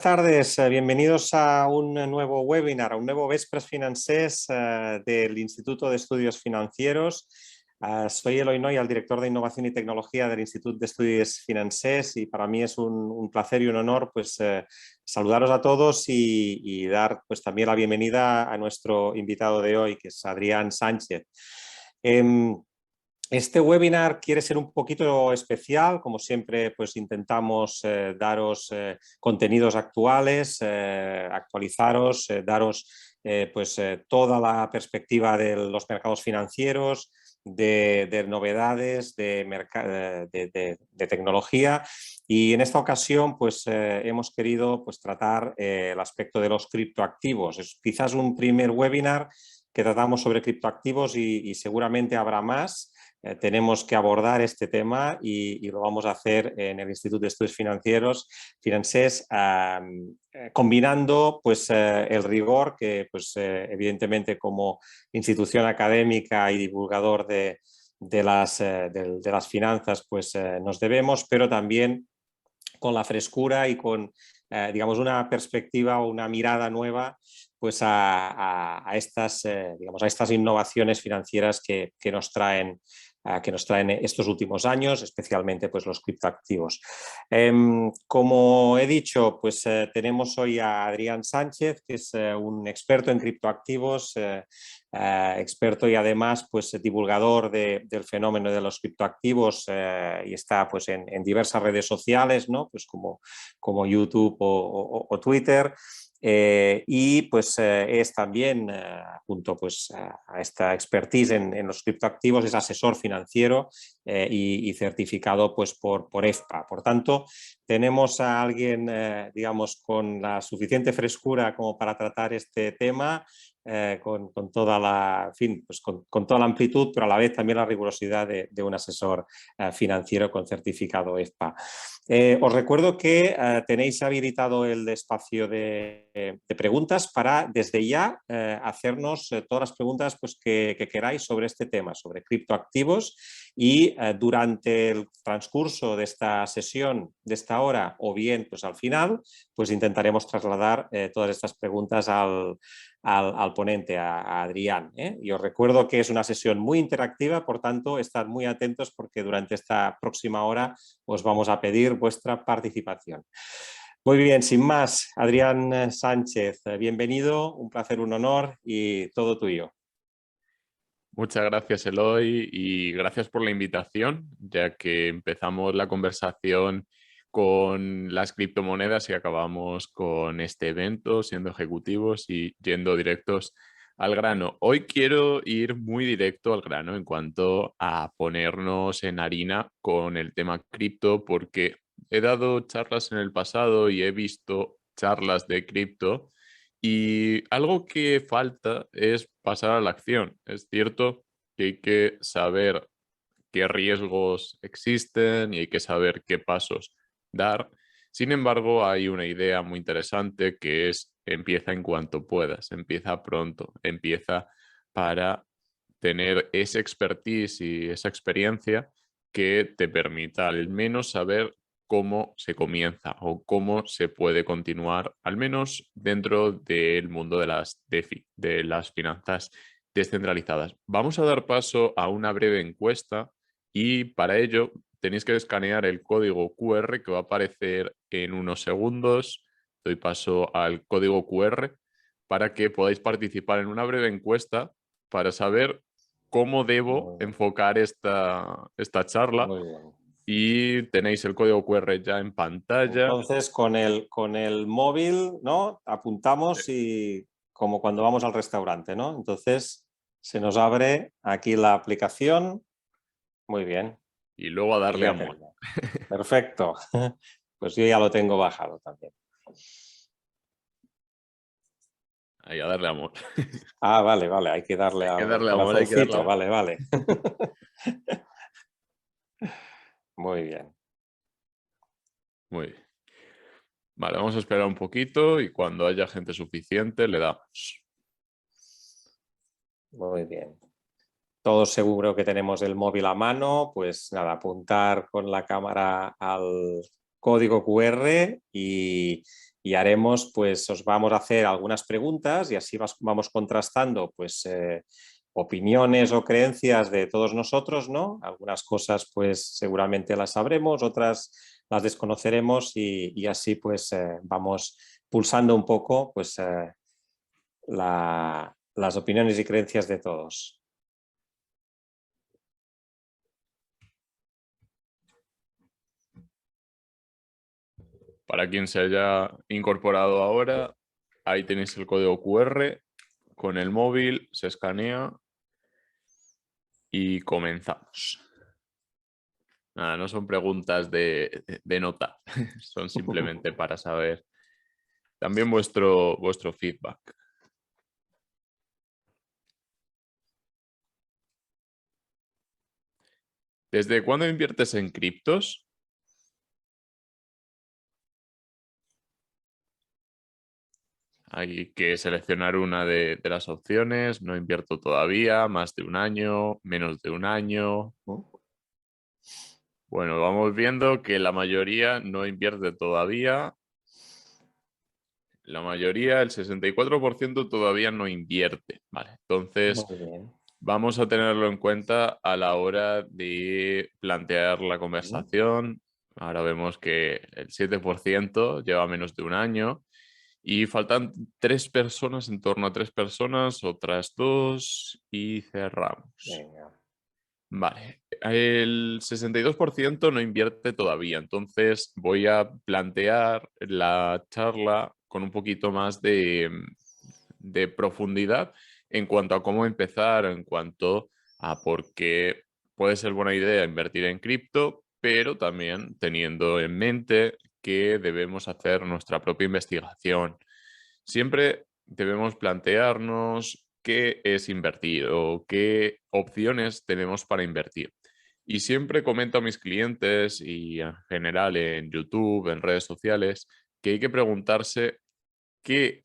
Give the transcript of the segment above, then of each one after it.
Buenas tardes, bienvenidos a un nuevo webinar, a un nuevo Vespres Financers del Instituto de Estudios Financieros. Soy Eloi Noy, el director de Innovación y Tecnología del Instituto de Estudios Financers, y para mí es un placer y un honor saludaros a todos y dar también la bienvenida a nuestro invitado de hoy, que es Adrián Sánchez. Este webinar quiere ser un poquito especial. Como siempre, intentamos daros contenidos actuales, actualizaros, daros toda la perspectiva de los mercados financieros, de novedades, de tecnología. Y en esta ocasión hemos querido tratar el aspecto de los criptoactivos. Es quizás un primer webinar que tratamos sobre criptoactivos y seguramente habrá más. Tenemos que abordar este tema y lo vamos a hacer en el Instituto de Estudios Financers, combinando el rigor que evidentemente como institución académica y divulgador de las finanzas nos debemos, pero también con la frescura y con digamos una perspectiva o una mirada nueva a estas innovaciones financieras que nos traen estos últimos años, especialmente los criptoactivos. Como he dicho, tenemos hoy a Adrián Sánchez, que es un experto en criptoactivos, experto y además divulgador del fenómeno de los criptoactivos, y está en diversas redes sociales, ¿no? Como YouTube o Twitter. Es también, junto a esta expertise en los criptoactivos, es asesor financiero y certificado por EFPA. Por tanto, tenemos a alguien, digamos, con la suficiente frescura como para tratar este tema, con toda la, en fin, con toda la amplitud, pero a la vez también la rigurosidad de un asesor financiero con certificado EFPA. Os recuerdo que tenéis habilitado el espacio de preguntas para desde ya hacernos todas las preguntas que queráis sobre este tema, sobre criptoactivos, y durante el transcurso de esta sesión, de esta hora, o bien al final, intentaremos trasladar todas estas preguntas al ponente, a Adrián, ¿eh? Y os recuerdo que es una sesión muy interactiva, por tanto, estad muy atentos porque durante esta próxima hora os vamos a pedir vuestra participación. Muy bien, sin más, Adrián Sánchez, bienvenido, un placer, un honor y todo tuyo. Muchas gracias, Eloi, y gracias por la invitación, ya que empezamos la conversación con las criptomonedas y acabamos con este evento, siendo ejecutivos y yendo directos al grano. Hoy quiero ir muy directo al grano en cuanto a ponernos en harina con el tema cripto, porque he dado charlas en el pasado y he visto charlas de cripto. Y algo que falta es pasar a la acción. Es cierto que hay que saber qué riesgos existen y hay que saber qué pasos dar. Sin embargo, hay una idea muy interesante que es empieza en cuanto puedas, empieza pronto, empieza para tener esa expertise y esa experiencia que te permita al menos saber cómo se comienza o cómo se puede continuar, al menos dentro del mundo de las DeFi, de las finanzas descentralizadas. Vamos a dar paso a una breve encuesta y para ello tenéis que escanear el código QR que va a aparecer en unos segundos. Doy paso al código QR para que podáis participar en una breve encuesta para saber cómo debo enfocar esta charla. Muy bien. Y tenéis el código QR ya en pantalla. Entonces, con el móvil, ¿no? Apuntamos y como cuando vamos al restaurante, ¿no? Entonces, se nos abre aquí la aplicación. Muy bien. Y luego a darle amor. Perfecto. Pues yo ya lo tengo bajado también. Ahí, a darle amor. Ah, vale, vale. Hay que darle Hay que al darle amor, hay que darle corazoncito. amor. Vale, vale. Muy bien. Muy bien. Vale, vamos a esperar un poquito y cuando haya gente suficiente le damos. Muy bien. Todos seguro que tenemos el móvil a mano, pues nada, apuntar con la cámara al código QR y haremos, pues os vamos a hacer algunas preguntas y así vamos contrastando pues opiniones o creencias de todos nosotros, ¿no? Algunas cosas pues seguramente las sabremos, otras las desconoceremos y así pues vamos pulsando un poco pues las opiniones y creencias de todos. Para quien se haya incorporado ahora, ahí tenéis el código QR, con el móvil se escanea y comenzamos. Nada, no son preguntas de nota, son simplemente para saber también vuestro feedback. ¿Desde cuándo inviertes en criptos? Hay que seleccionar una de las opciones. No invierto todavía, más de un año, menos de un año. Bueno, vamos viendo que la mayoría no invierte todavía. La mayoría, el 64% todavía no invierte. Vale, entonces Muy bien. vamos a tenerlo en cuenta a la hora de plantear la conversación. Ahora vemos que el 7% lleva menos de un año. Y faltan 3 personas, en torno a 3 personas, otras 2 y cerramos. Venga. Vale, el 62% no invierte todavía, entonces voy a plantear la charla con un poquito más de profundidad en cuanto a cómo empezar, en cuanto a por qué puede ser buena idea invertir en cripto, pero también teniendo en mente que debemos hacer nuestra propia investigación. Siempre debemos plantearnos qué es invertir o qué opciones tenemos para invertir. Y siempre comento a mis clientes y en general en YouTube, en redes sociales, que hay que preguntarse qué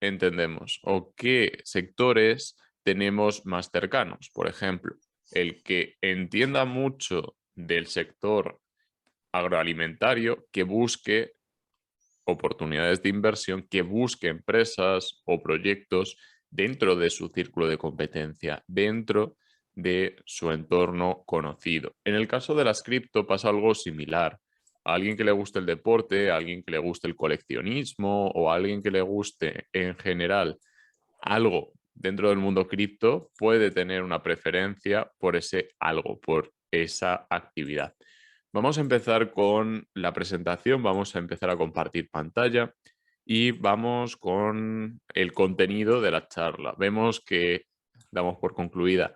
entendemos o qué sectores tenemos más cercanos. Por ejemplo, el que entienda mucho del sector agroalimentario, que busque oportunidades de inversión, que busque empresas o proyectos dentro de su círculo de competencia, dentro de su entorno conocido. En el caso de las cripto pasa algo similar. A alguien que le guste el deporte, a alguien que le guste el coleccionismo o a alguien que le guste en general algo dentro del mundo cripto puede tener una preferencia por ese algo, por esa actividad. Vamos a empezar con la presentación, vamos a empezar a compartir pantalla y vamos con el contenido de la charla. Vemos que damos por concluida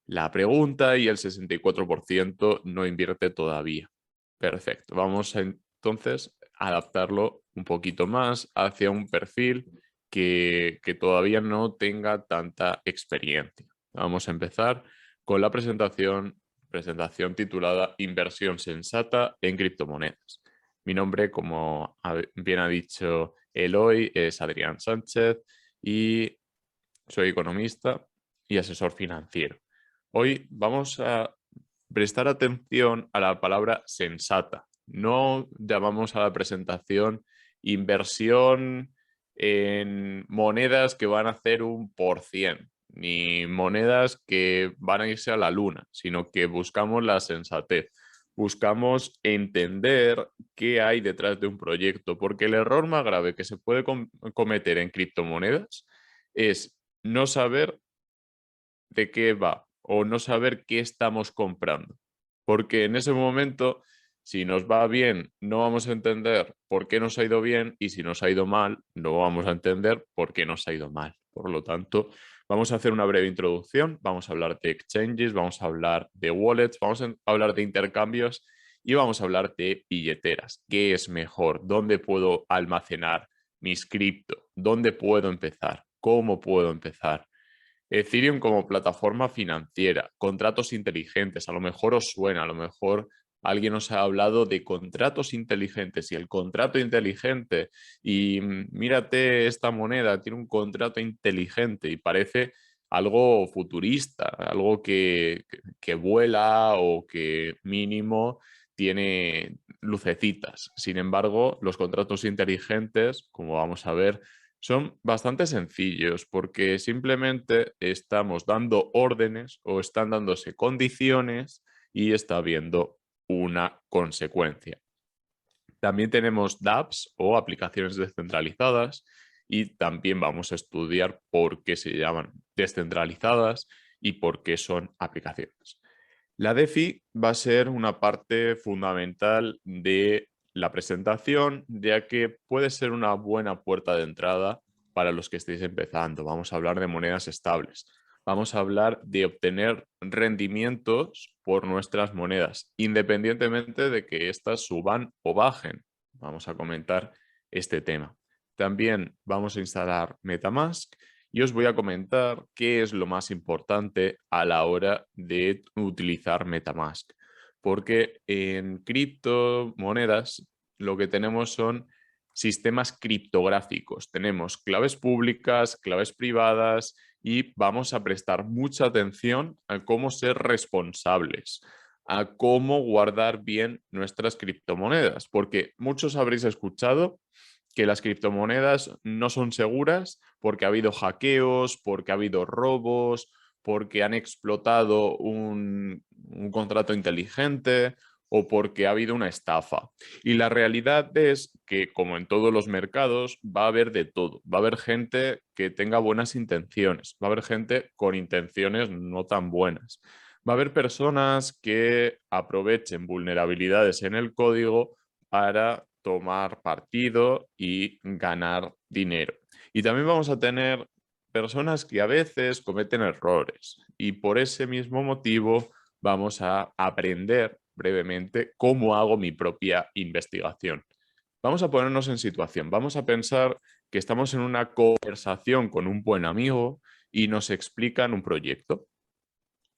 la pregunta y el 64% no invierte todavía. Perfecto, vamos a entonces adaptarlo un poquito más hacia un perfil que todavía no tenga tanta experiencia. Vamos a empezar con la presentación titulada Inversión sensata en criptomonedas. Mi nombre, como bien ha dicho Eloy, es Adrián Sánchez y soy economista y asesor financiero. Hoy vamos a prestar atención a la palabra sensata. No llamamos a la presentación inversión en monedas que van a hacer un por cien, ni monedas que van a irse a la luna, sino que buscamos la sensatez. Buscamos entender qué hay detrás de un proyecto, porque el error más grave que se puede cometer en criptomonedas es no saber de qué va o no saber qué estamos comprando. Porque en ese momento, si nos va bien, no vamos a entender por qué nos ha ido bien y si nos ha ido mal, no vamos a entender por qué nos ha ido mal. Por lo tanto, vamos a hacer una breve introducción, vamos a hablar de exchanges, vamos a hablar de wallets, vamos a hablar de intercambios y vamos a hablar de billeteras. ¿Qué es mejor? ¿Dónde puedo almacenar mis cripto? ¿Dónde puedo empezar? ¿Cómo puedo empezar? Ethereum como plataforma financiera, contratos inteligentes, a lo mejor os suena, a lo mejor alguien os ha hablado de contratos inteligentes y el contrato inteligente y mírate esta moneda, tiene un contrato inteligente y parece algo futurista, algo que vuela o que mínimo tiene lucecitas. Sin embargo, los contratos inteligentes, como vamos a ver, son bastante sencillos porque simplemente estamos dando órdenes o están dándose condiciones y está habiendo una consecuencia. También tenemos dApps o aplicaciones descentralizadas y también vamos a estudiar por qué se llaman descentralizadas y por qué son aplicaciones. La DeFi va a ser una parte fundamental de la presentación, ya que puede ser una buena puerta de entrada para los que estéis empezando. Vamos a hablar de monedas estables. Vamos a hablar de obtener rendimientos por nuestras monedas, independientemente de que éstas suban o bajen. Vamos a comentar este tema. También vamos a instalar MetaMask y os voy a comentar qué es lo más importante a la hora de utilizar MetaMask. Porque en criptomonedas lo que tenemos son sistemas criptográficos. Tenemos claves públicas, claves privadas y vamos a prestar mucha atención a cómo ser responsables, a cómo guardar bien nuestras criptomonedas. Porque muchos habréis escuchado que las criptomonedas no son seguras porque ha habido hackeos, porque ha habido robos, porque han explotado un contrato inteligente o porque ha habido una estafa. Y la realidad es que, como en todos los mercados, va a haber de todo. Va a haber gente que tenga buenas intenciones, va a haber gente con intenciones no tan buenas. Va a haber personas que aprovechen vulnerabilidades en el código para tomar partido y ganar dinero. Y también vamos a tener personas que a veces cometen errores y por ese mismo motivo vamos a aprender brevemente cómo hago mi propia investigación. Vamos a ponernos en situación, vamos a pensar que estamos en una conversación con un buen amigo y nos explican un proyecto.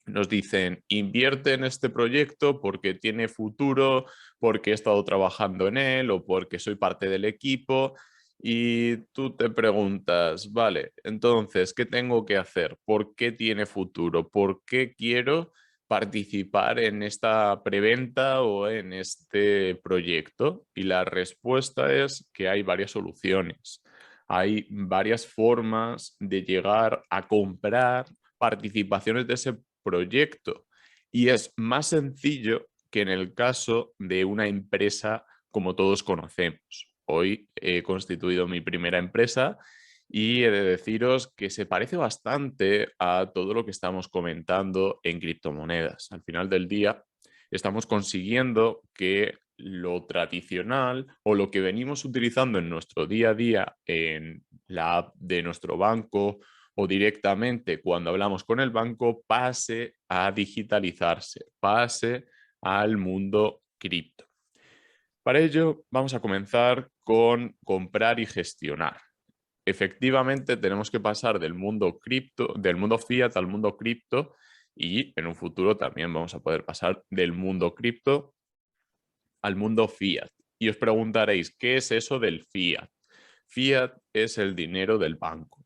Nos dicen, invierte en este proyecto porque tiene futuro, porque he estado trabajando en él o porque soy parte del equipo. Y tú te preguntas, vale, entonces, ¿qué tengo que hacer? ¿Por qué tiene futuro? ¿Por qué quiero participar en esta preventa o en este proyecto? Y la respuesta es que hay varias soluciones. Hay varias formas de llegar a comprar participaciones de ese proyecto y es más sencillo que en el caso de una empresa como todos conocemos. Hoy he constituido mi primera empresa y he de deciros que se parece bastante a todo lo que estamos comentando en criptomonedas. Al final del día estamos consiguiendo que lo tradicional o lo que venimos utilizando en nuestro día a día en la app de nuestro banco o directamente cuando hablamos con el banco pase a digitalizarse, pase al mundo cripto. Para ello vamos a comenzar con comprar y gestionar. Efectivamente tenemos que pasar del mundo cripto, del mundo fiat al mundo cripto y en un futuro también vamos a poder pasar del mundo cripto al mundo fiat. Y os preguntaréis, ¿qué es eso del fiat? Fiat es el dinero del banco.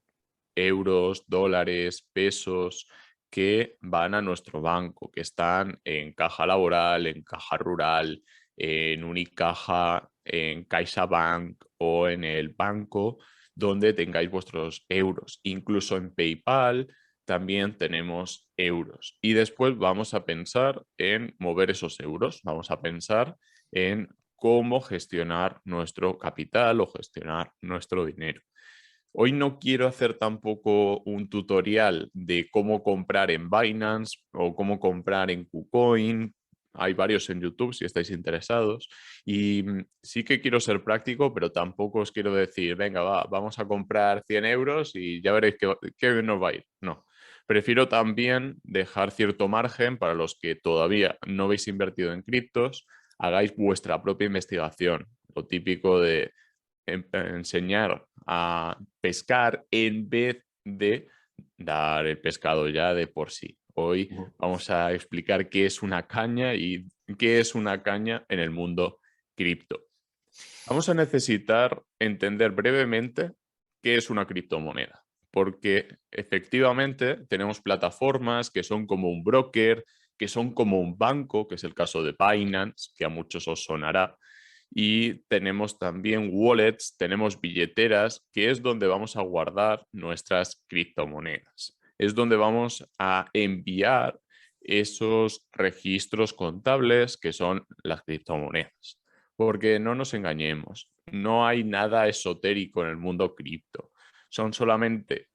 Euros, dólares, pesos que van a nuestro banco, que están en Caja Laboral, en Caja Rural, en Unicaja, en CaixaBank o en el banco donde tengáis vuestros euros. Incluso en PayPal también tenemos euros. Y después vamos a pensar en mover esos euros, vamos a pensar en cómo gestionar nuestro capital o gestionar nuestro dinero. Hoy no quiero hacer tampoco un tutorial de cómo comprar en Binance o cómo comprar en KuCoin. Hay varios en YouTube si estáis interesados. Y sí que quiero ser práctico, pero tampoco os quiero decir, venga, vamos a comprar 100 euros y ya veréis qué nos va a ir. No. Prefiero también dejar cierto margen para los que todavía no habéis invertido en criptos, hagáis vuestra propia investigación. Lo típico de enseñar a pescar en vez de dar el pescado ya de por sí. Hoy vamos a explicar qué es una caña y qué es una caña en el mundo cripto. Vamos a necesitar entender brevemente qué es una criptomoneda, porque efectivamente tenemos plataformas que son como un broker, que son como un banco, que es el caso de Binance, que a muchos os sonará. Y tenemos también wallets, tenemos billeteras, que es donde vamos a guardar nuestras criptomonedas. Es donde vamos a enviar esos registros contables que son las criptomonedas. Porque no nos engañemos, no hay nada esotérico en el mundo cripto. Son solamente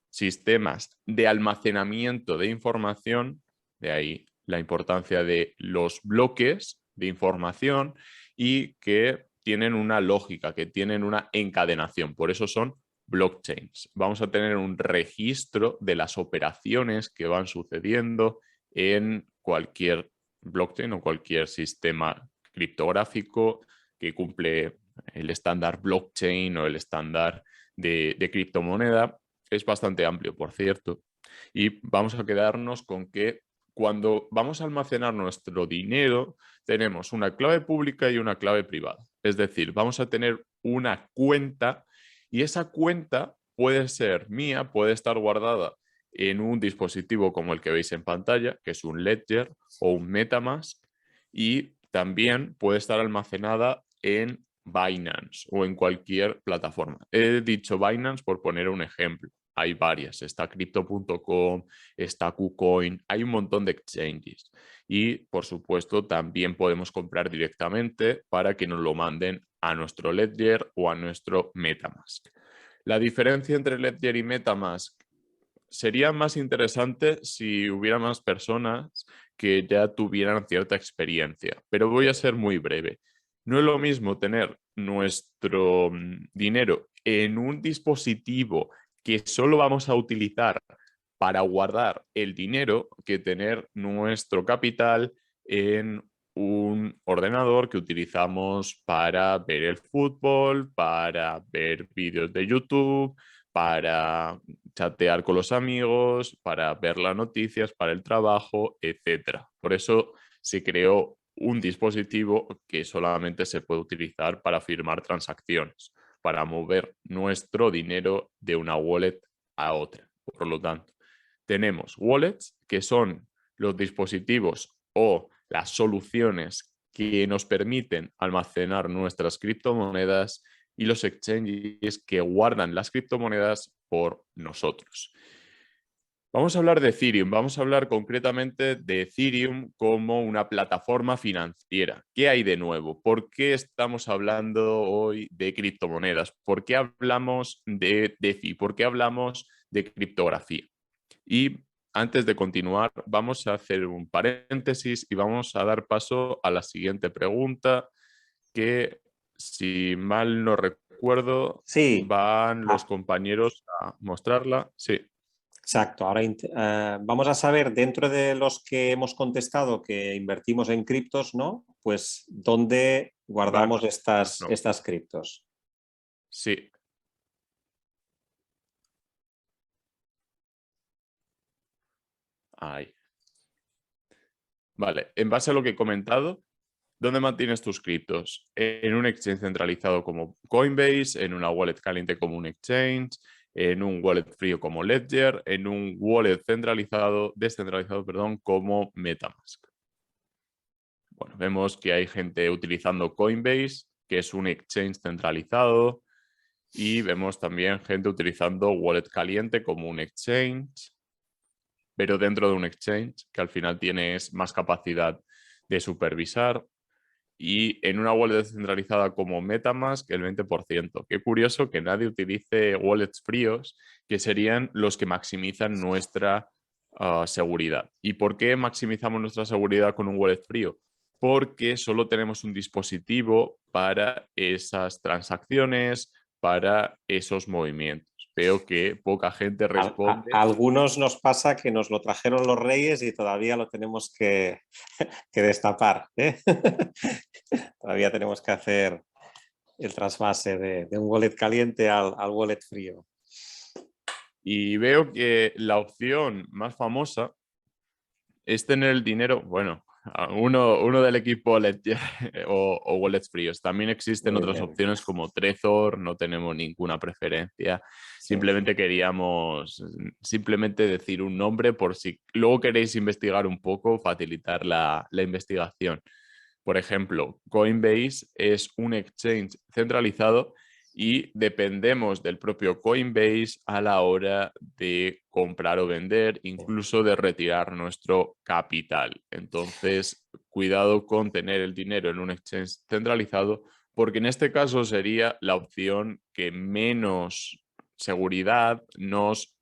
sistemas de almacenamiento de información, de ahí la importancia de los bloques de información y que tienen una lógica, que tienen una encadenación. Por eso son blockchains. Vamos a tener un registro de las operaciones que van sucediendo en cualquier blockchain o cualquier sistema criptográfico que cumple el estándar blockchain o el estándar de criptomoneda. Es bastante amplio, por cierto. Y vamos a quedarnos con que cuando vamos a almacenar nuestro dinero, tenemos una clave pública y una clave privada. Es decir, vamos a tener una cuenta y esa cuenta puede ser mía, puede estar guardada en un dispositivo como el que veis en pantalla, que es un Ledger o un MetaMask, y también puede estar almacenada en Binance o en cualquier plataforma. He dicho Binance por poner un ejemplo. Hay varias, está Crypto.com, está KuCoin, hay un montón de exchanges. Y por supuesto también podemos comprar directamente para que nos lo manden a nuestro Ledger o a nuestro MetaMask. La diferencia entre Ledger y MetaMask sería más interesante si hubiera más personas que ya tuvieran cierta experiencia, pero voy a ser muy breve. No es lo mismo tener nuestro dinero en un dispositivo que solo vamos a utilizar para guardar el dinero que tener nuestro capital en un ordenador que utilizamos para ver el fútbol, para ver vídeos de YouTube, para chatear con los amigos, para ver las noticias, para el trabajo, etc. Por eso se creó un dispositivo que solamente se puede utilizar para firmar transacciones, para mover nuestro dinero de una wallet a otra. Por lo tanto, tenemos wallets, que son los dispositivos o las soluciones que nos permiten almacenar nuestras criptomonedas, y los exchanges que guardan las criptomonedas por nosotros. Vamos a hablar de Ethereum, vamos a hablar concretamente de Ethereum como una plataforma financiera. ¿Qué hay de nuevo? ¿Por qué estamos hablando hoy de criptomonedas? ¿Por qué hablamos de DeFi? ¿Por qué hablamos de criptografía? Y antes de continuar, vamos a hacer un paréntesis y vamos a dar paso a la siguiente pregunta, que si mal no recuerdo, Sí, van los compañeros a mostrarla. Sí. exacto. Ahora vamos a saber, dentro de los que hemos contestado que invertimos en criptos, ¿no? Pues dónde guardamos No. estas criptos. Sí. Ahí. Vale, en base a lo que he comentado, ¿dónde mantienes tus criptos? ¿En un exchange centralizado como Coinbase, en una wallet caliente como un exchange, en un wallet frío como Ledger, en un wallet descentralizado, perdón, como MetaMask? Bueno, vemos que hay gente utilizando Coinbase, que es un exchange centralizado, y vemos también gente utilizando wallet caliente como un exchange, pero dentro de un exchange, que al final tienes más capacidad de supervisar. Y en una wallet descentralizada como MetaMask, el 20%. Qué curioso que nadie utilice wallets fríos, que serían los que maximizan nuestra seguridad. ¿Y por qué maximizamos nuestra seguridad con un wallet frío? Porque solo tenemos un dispositivo para esas transacciones, para esos movimientos. Veo que poca gente responde. A algunos nos pasa que nos lo trajeron los reyes y todavía lo tenemos que destapar, ¿eh? Todavía tenemos que hacer el trasvase de un wallet caliente al wallet frío. Y veo que la opción más famosa es tener el dinero, bueno, Uno del equipo Ledger o wallets fríos. También existen Muy otras bien. opciones como Trezor, no tenemos ninguna preferencia. Sí. Simplemente queríamos decir un nombre por si luego queréis investigar un poco, facilitar la investigación. Por ejemplo, Coinbase es un exchange centralizado y dependemos del propio Coinbase a la hora de comprar o vender, incluso de retirar nuestro capital. Entonces, cuidado con tener el dinero en un exchange centralizado, porque en este caso sería la opción que menos seguridad nos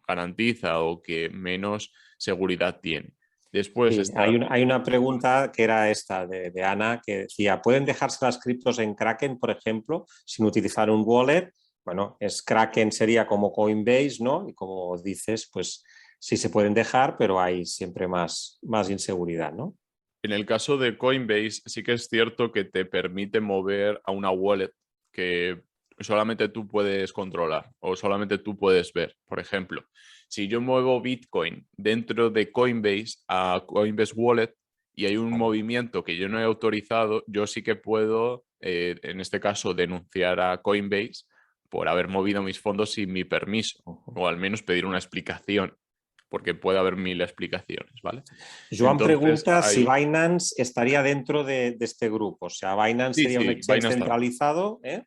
garantiza o que menos seguridad tiene. Después Sí, está... hay una pregunta que era esta de Ana, que decía, ¿pueden dejarse las criptos en Kraken, por ejemplo, sin utilizar un wallet? Bueno, Kraken sería como Coinbase, ¿no? Y como dices, pues sí se pueden dejar, pero hay siempre más inseguridad, ¿no? En el caso de Coinbase, sí que es cierto que te permite mover a una wallet que solamente tú puedes controlar o solamente tú puedes ver. Por ejemplo, si yo muevo Bitcoin dentro de Coinbase a Coinbase Wallet y hay un movimiento que yo no he autorizado, yo sí que puedo, en este caso, denunciar a Coinbase por haber movido mis fondos sin mi permiso, o al menos pedir una explicación, porque puede haber mil explicaciones, ¿vale? Joan Entonces, pregunta si ahí Binance estaría dentro de este grupo. O sea, Binance sí, sería un sí, exchange Binance también. centralizado, ¿eh?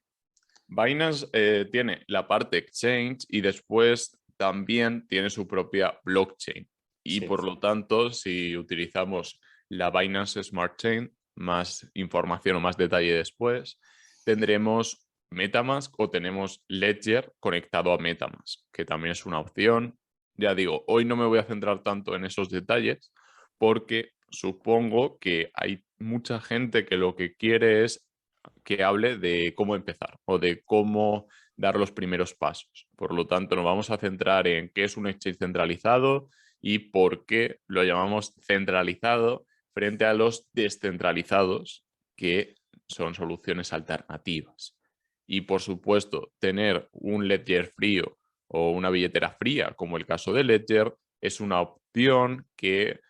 Binance tiene la parte exchange y después también tiene su propia blockchain. Y Sí. por lo tanto, si utilizamos la Binance Smart Chain, más información o más detalle después, tendremos MetaMask o tenemos Ledger conectado a MetaMask, que también es una opción. Ya digo, hoy no me voy a centrar tanto en esos detalles porque supongo que hay mucha gente que lo que quiere es que hable de cómo empezar o de cómo dar los primeros pasos. Por lo tanto, nos vamos a centrar en qué es un exchange centralizado y por qué lo llamamos centralizado frente a los descentralizados, que son soluciones alternativas. Y por supuesto, tener un ledger frío o una billetera fría, como el caso de Ledger, es una opción que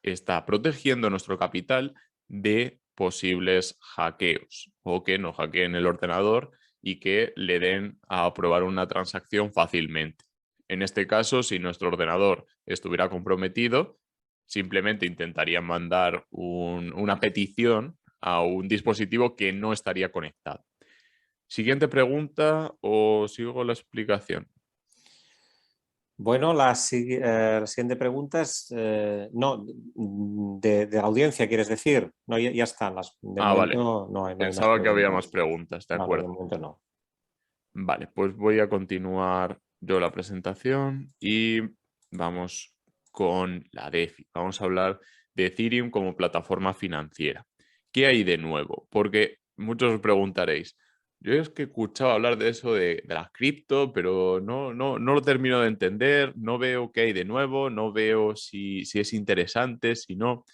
está protegiendo nuestro capital de posibles hackeos o que no hackeen el ordenador y que le den a aprobar una transacción fácilmente. En este caso, si nuestro ordenador estuviera comprometido, simplemente intentarían mandar una petición a un dispositivo que no estaría conectado. Siguiente pregunta o sigo la explicación. Bueno, la siguiente pregunta es, no, de la audiencia, ¿quieres decir? No, ya están. De Ah, vale. momento no hay más Pensaba que había más preguntas. preguntas, de Vale, de acuerdo. momento no. Vale, pues voy a continuar yo la presentación y vamos con la DeFi. Vamos a hablar de Ethereum como plataforma financiera. ¿Qué hay de nuevo? Porque muchos os preguntaréis, yo es que he escuchado hablar de eso de las cripto, pero no lo termino de entender, no veo qué hay de nuevo, no veo si es interesante, si no.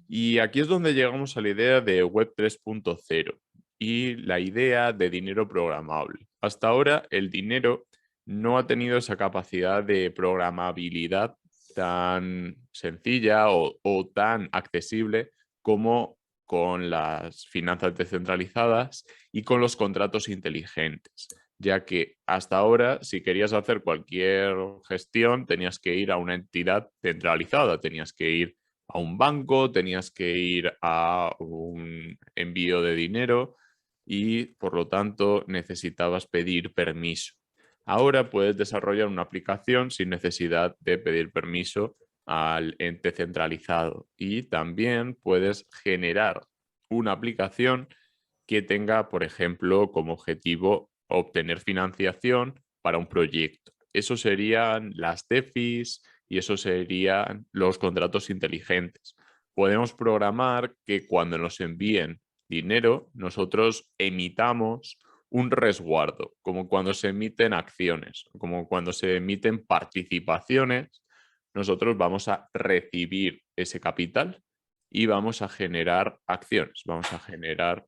Y aquí es donde llegamos a la idea de Web 3.0 y la idea de dinero programable. Hasta ahora el dinero no ha tenido esa capacidad de programabilidad tan sencilla o tan accesible como con las finanzas descentralizadas y con los contratos inteligentes, ya que hasta ahora si querías hacer cualquier gestión tenías que ir a una entidad centralizada, tenías que ir a un banco, tenías que ir a un envío de dinero y por lo tanto necesitabas pedir permiso. Ahora puedes desarrollar una aplicación sin necesidad de pedir permiso al ente centralizado y también puedes generar una aplicación que tenga, por ejemplo, como objetivo obtener financiación para un proyecto. Eso serían las DeFis y eso serían los contratos inteligentes. Podemos programar que cuando nos envíen dinero, nosotros emitamos un resguardo, como cuando se emiten acciones, como cuando se emiten participaciones, nosotros vamos a recibir ese capital y vamos a generar acciones, vamos a generar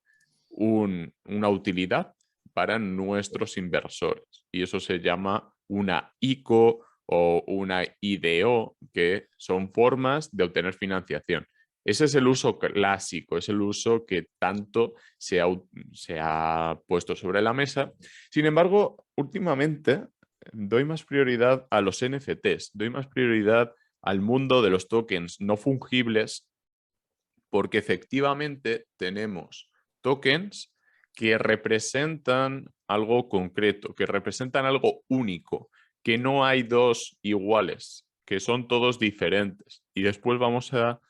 una utilidad para nuestros inversores. Y eso se llama una ICO o una IDO, que son formas de obtener financiación. Ese es el uso clásico, es el uso que tanto se ha puesto sobre la mesa. Sin embargo, últimamente doy más prioridad a los NFTs, doy más prioridad al mundo de los tokens no fungibles, porque efectivamente tenemos tokens que representan algo concreto, que representan algo único, que no hay dos iguales, que son todos diferentes. Y después vamos a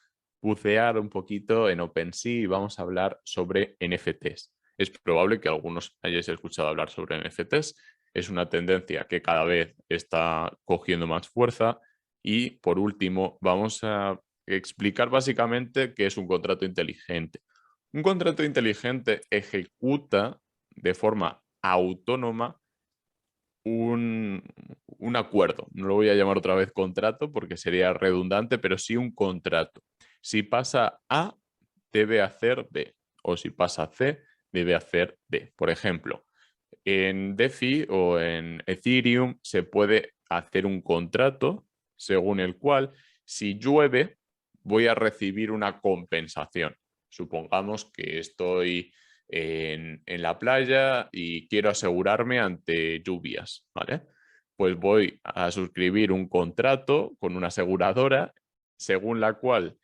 bucear un poquito en OpenSea y vamos a hablar sobre NFTs. Es probable que algunos hayáis escuchado hablar sobre NFTs. Es una tendencia que cada vez está cogiendo más fuerza. Y por último, vamos a explicar básicamente qué es un contrato inteligente. Un contrato inteligente ejecuta de forma autónoma un acuerdo. No lo voy a llamar otra vez contrato porque sería redundante, pero sí un contrato. Si pasa A, debe hacer B. O si pasa C, debe hacer D. Por ejemplo, en DeFi o en Ethereum se puede hacer un contrato según el cual si llueve voy a recibir una compensación. Supongamos que estoy en la playa y quiero asegurarme ante lluvias, ¿vale? Pues voy a suscribir un contrato con una aseguradora según la cual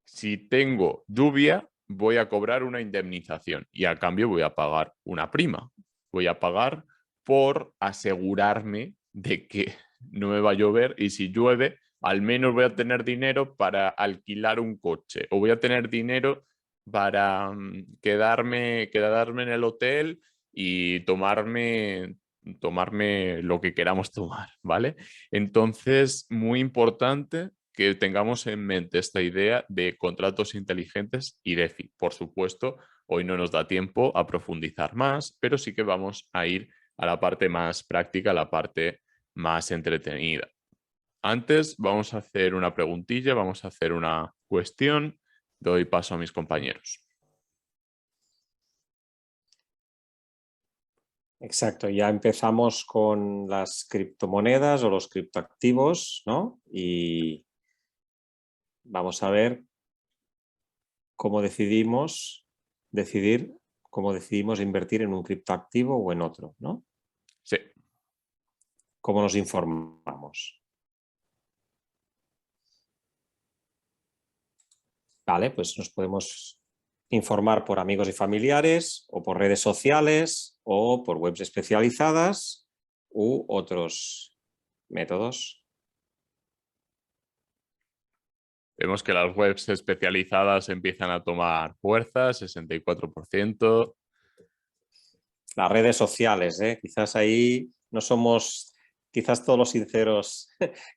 si tengo lluvia voy a cobrar una indemnización y a cambio voy a pagar una prima. Voy a pagar por asegurarme de que no me va a llover y si llueve al menos voy a tener dinero para alquilar un coche o voy a tener dinero para quedarme en el hotel y tomarme lo que queramos tomar, ¿vale? Entonces, muy importante que tengamos en mente esta idea de contratos inteligentes y DeFi. Por supuesto, hoy no nos da tiempo a profundizar más, pero sí que vamos a ir a la parte más práctica, a la parte más entretenida. Antes vamos a hacer una preguntilla, vamos a hacer una cuestión. Doy paso a mis compañeros. Exacto, ya empezamos con las criptomonedas o los criptoactivos, ¿no? Y vamos a ver cómo cómo decidimos invertir en un criptoactivo o en otro, ¿no? Sí. ¿Cómo nos informamos? Vale, pues nos podemos informar por amigos y familiares o por redes sociales o por webs especializadas u otros métodos. Vemos que las webs especializadas empiezan a tomar fuerza, 64%. Las redes sociales, ¿eh? Quizás ahí no somos quizás todos los sinceros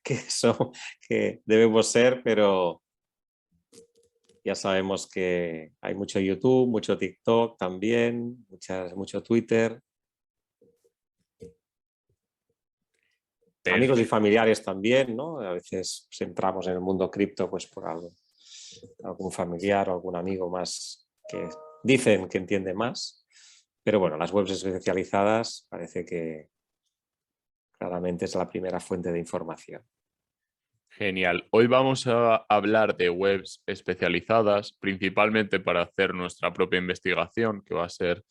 que debemos ser, pero ya sabemos que hay mucho YouTube, mucho TikTok también, mucho Twitter. Amigos y familiares también, ¿no? A veces pues, entramos en el mundo cripto pues por algún familiar o algún amigo más que dicen que entiende más. Pero bueno, las webs especializadas parece que claramente es la primera fuente de información. Genial. Hoy vamos a hablar de webs especializadas, principalmente para hacer nuestra propia investigación, que va a ser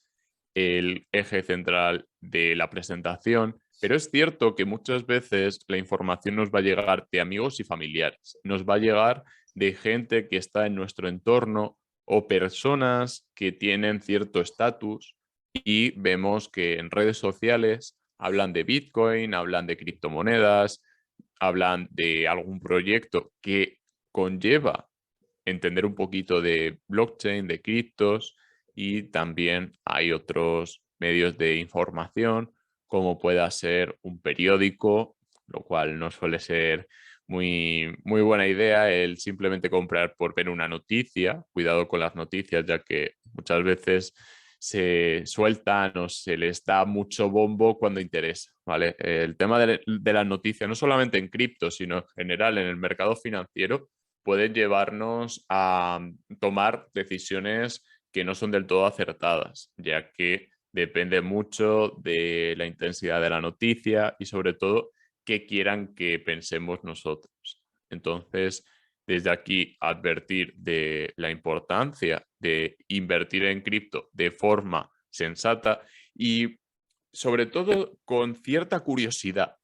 el eje central de la presentación. Pero es cierto que muchas veces la información nos va a llegar de amigos y familiares, nos va a llegar de gente que está en nuestro entorno o personas que tienen cierto estatus y vemos que en redes sociales hablan de Bitcoin, hablan de criptomonedas, hablan de algún proyecto que conlleva entender un poquito de blockchain, de criptos y también hay otros medios de información como pueda ser un periódico, lo cual no suele ser muy buena idea el simplemente comprar por ver una noticia. Cuidado con las noticias, ya que muchas veces se sueltan o se les da mucho bombo cuando interesa, ¿vale? El tema de las noticias, no solamente en cripto, sino en general en el mercado financiero, pueden llevarnos a tomar decisiones que no son del todo acertadas, ya que depende mucho de la intensidad de la noticia y sobre todo qué quieran que pensemos nosotros. Entonces, Desde aquí advertir de la importancia de invertir en cripto de forma sensata y sobre todo con cierta curiosidad.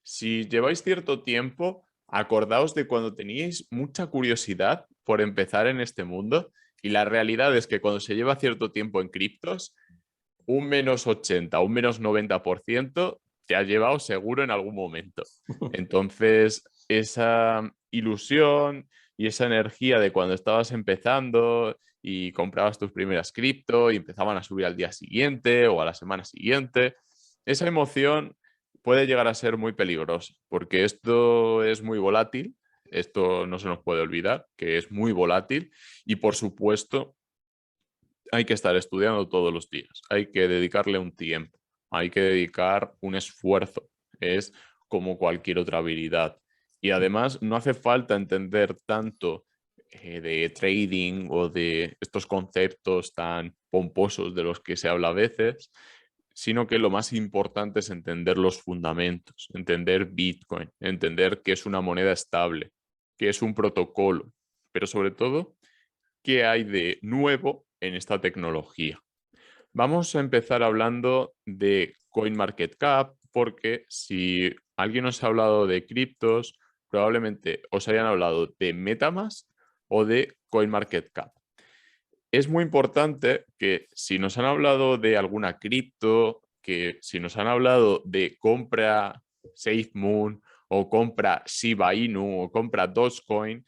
Si lleváis cierto tiempo, acordaos de cuando teníais mucha curiosidad por empezar en este mundo y la realidad es que cuando se lleva cierto tiempo en criptos, un -80, un -90% te ha llevado seguro en algún momento. Entonces, esa ilusión y esa energía de cuando estabas empezando y comprabas tus primeras cripto y empezaban a subir al día siguiente o a la semana siguiente, esa emoción puede llegar a ser muy peligrosa porque esto es muy volátil, esto no se nos puede olvidar, que es muy volátil y por supuesto hay que estar estudiando todos los días, hay que dedicarle un tiempo, hay que dedicar un esfuerzo, es como cualquier otra habilidad. Y además no hace falta entender tanto de trading o de estos conceptos tan pomposos de los que se habla a veces, sino que lo más importante es entender los fundamentos, entender Bitcoin, entender que es una moneda estable, que es un protocolo, pero sobre todo qué hay de nuevo en esta tecnología. Vamos a empezar hablando de CoinMarketCap porque si alguien os ha hablado de criptos, probablemente os hayan hablado de MetaMask o de CoinMarketCap. Es muy importante que si nos han hablado de alguna cripto, que si nos han hablado de compra SafeMoon o compra Shiba Inu o compra Dogecoin,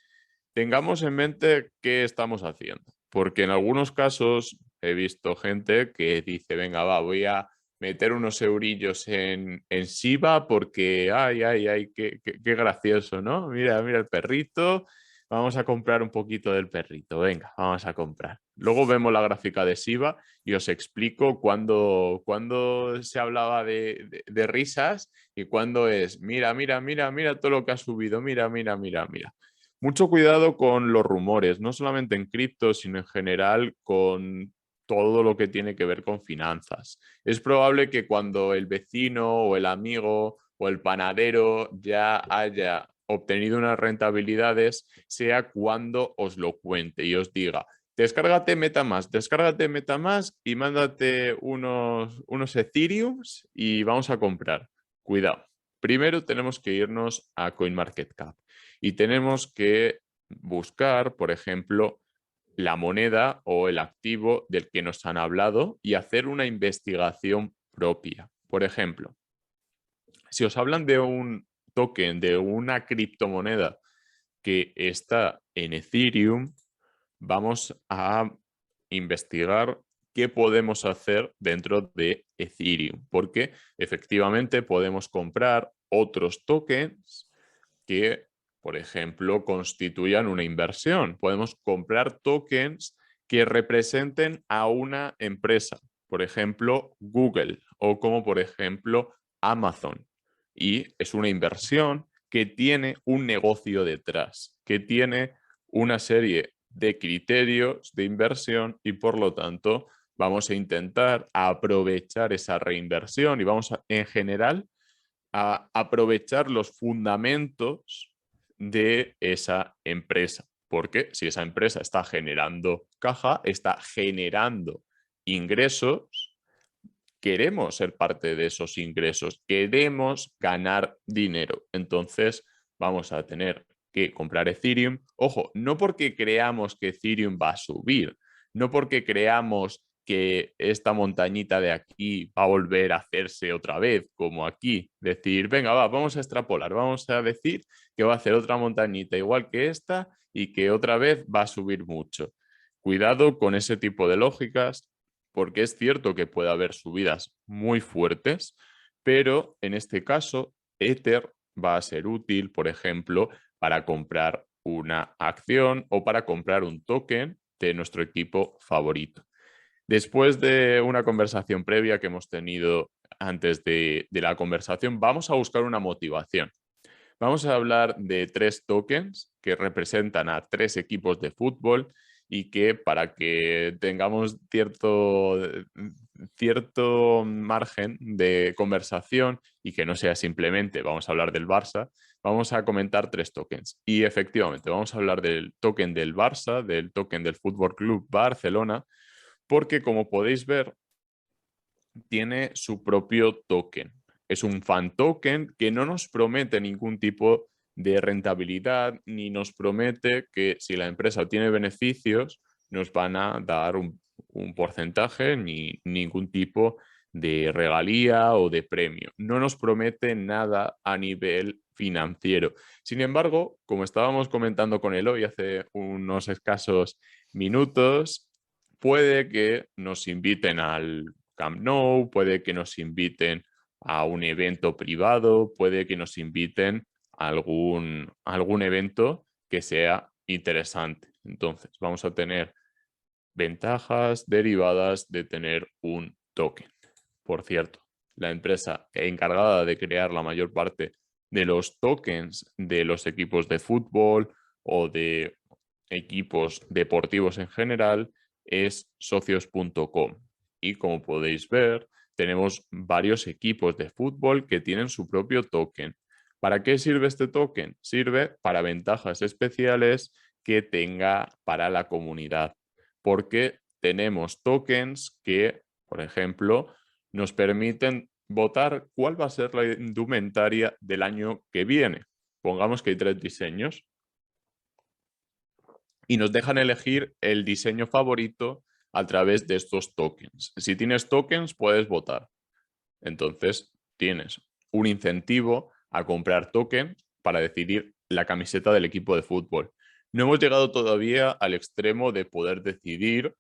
tengamos en mente qué estamos haciendo, porque en algunos casos he visto gente que dice, venga, va, voy a meter unos eurillos en Shiba porque, ay, qué gracioso, ¿no? Mira, mira el perrito, vamos a comprar un poquito del perrito, venga, vamos a comprar. Luego vemos la gráfica de Shiba y os explico cuándo se hablaba de risas y cuándo es, mira todo lo que ha subido, mira. Mucho cuidado con los rumores, no solamente en cripto, sino en general con todo lo que tiene que ver con finanzas. Es probable que cuando el vecino o el amigo o el panadero ya haya obtenido unas rentabilidades, sea cuando os lo cuente y os diga, descárgate MetaMask y mándate unos Ethereums y vamos a comprar. Cuidado. Primero tenemos que irnos a CoinMarketCap y tenemos que buscar, por ejemplo, la moneda o el activo del que nos han hablado y hacer una investigación propia. Por ejemplo, si os hablan de un token, de una criptomoneda que está en Ethereum, vamos a investigar qué podemos hacer dentro de Ethereum, porque efectivamente podemos comprar otros tokens que, por ejemplo, constituyan una inversión. Podemos comprar tokens que representen a una empresa, por ejemplo, Google o como por ejemplo Amazon. Y es una inversión que tiene un negocio detrás, que tiene una serie de criterios de inversión y por lo tanto vamos a intentar aprovechar esa reinversión y vamos a, en general a aprovechar los fundamentos de esa empresa. Porque si esa empresa está generando caja, está generando ingresos, queremos ser parte de esos ingresos, queremos ganar dinero. Entonces vamos a tener que comprar Ethereum. Ojo, no porque creamos que Ethereum va a subir, no porque creamos que esta montañita de aquí va a volver a hacerse otra vez, como aquí, decir, venga, vamos a extrapolar, vamos a decir que va a hacer otra montañita igual que esta y que otra vez va a subir mucho. Cuidado con ese tipo de lógicas, porque es cierto que puede haber subidas muy fuertes, pero en este caso Ether va a ser útil, por ejemplo, para comprar una acción o para comprar un token de nuestro equipo favorito. Después de una conversación previa que hemos tenido antes de la conversación, vamos a buscar una motivación. Vamos a hablar de 3 tokens que representan a 3 equipos de fútbol y que para que tengamos cierto margen de conversación y que no sea simplemente vamos a hablar del Barça, vamos a comentar 3 tokens. Y efectivamente, vamos a hablar del token del Barça, del token del Fútbol Club Barcelona, porque como podéis ver, tiene su propio token. Es un fan token que no nos promete ningún tipo de rentabilidad ni nos promete que si la empresa obtiene beneficios nos van a dar un porcentaje ni ningún tipo de regalía o de premio. No nos promete nada a nivel financiero. Sin embargo, como estábamos comentando con Eloy hace unos escasos minutos, puede que nos inviten al Camp Nou, puede que nos inviten a un evento privado, puede que nos inviten a algún evento que sea interesante. Entonces, vamos a tener ventajas derivadas de tener un token. Por cierto, la empresa encargada de crear la mayor parte de los tokens de los equipos de fútbol o de equipos deportivos en general es socios.com. Y como podéis ver, tenemos varios equipos de fútbol que tienen su propio token. ¿Para qué sirve este token? Sirve para ventajas especiales que tenga para la comunidad, porque tenemos tokens que, por ejemplo, nos permiten votar cuál va a ser la indumentaria del año que viene. Pongamos que hay 3 diseños y nos dejan elegir el diseño favorito a través de estos tokens. Si tienes tokens, puedes votar. Entonces, tienes un incentivo a comprar token para decidir la camiseta del equipo de fútbol. No hemos llegado todavía al extremo de poder decidir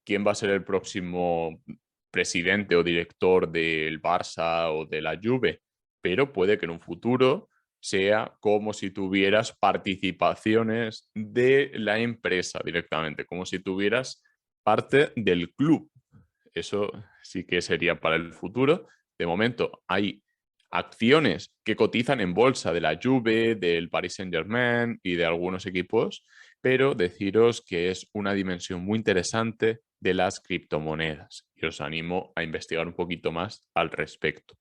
quién va a ser el próximo presidente o director del Barça o de la Juve, pero puede que en un futuro sea como si tuvieras participaciones de la empresa directamente, como si tuvieras parte del club. Eso sí que sería para el futuro. De momento hay acciones que cotizan en bolsa de la Juve, del Paris Saint-Germain y de algunos equipos, pero deciros que es una dimensión muy interesante de las criptomonedas y os animo a investigar un poquito más al respecto.